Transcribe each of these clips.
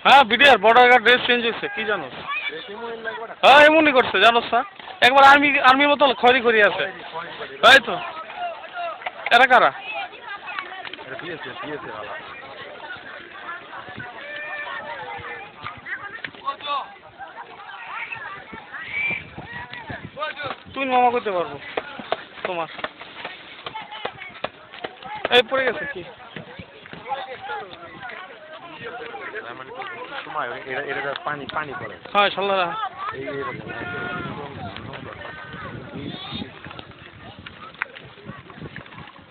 হ্যাঁ BDR border guard dress change হয়েছে কি জানো? হ্যাঁ এমনই করছে জানোস না? একবার আর্মির মতো খয়রি করি আছে তাই তো। এরা কারা? তুমি মামা করতে পারবো তোমার এই পড়ে গেছে কি পানি পানি পড়ে হ্যাঁ সাল্লারা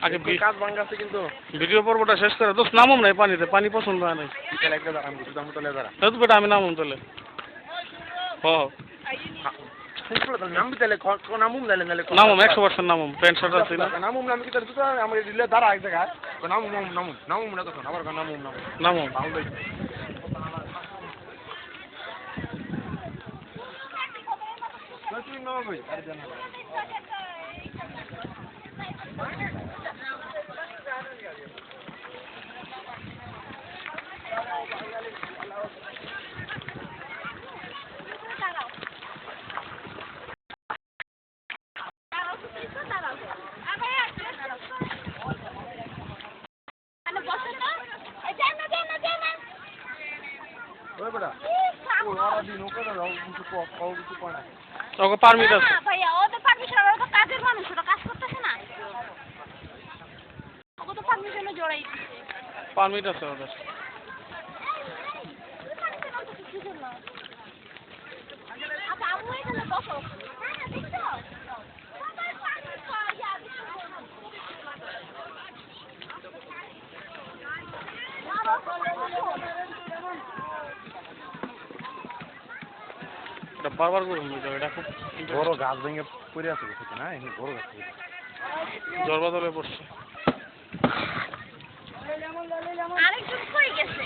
আগে কাজ ভাঙাছে কিন্তু ভিডিও পর্বটা শেষ করে দোস্ত নামুম নাই পানিতে পানি পছন্দ হয় নাই তো বেটা আমি নামুম তাহলে নামবি তাহলে নামুম নামুম 100% নামুম প্যান্ট শার্ট আছে না নামুম নামি কি তোর আমার দিলে দাঁড়া এক জায়গায় নামুম নামুম নামুম না তখন আবার নামুম নামুম তুই নাম কই আরে জানা ওকে পারমিট আছে ভাইয়া ও তো পারমিশন ওরা তো কাজের মানুষ ওরা কাজ করতেছে না ওকে তো পারমিশনে জড়াই দিচ্ছে পারমিট আছে ওদের আচ্ছা আম্মু এখানে বসো বারবার করুন এটা খুব বড় গাছ ভেঙে পড়ে আছে না এই বড় গাছ জ্বর বাদলে পড়ছে আরেকজন কই গেছে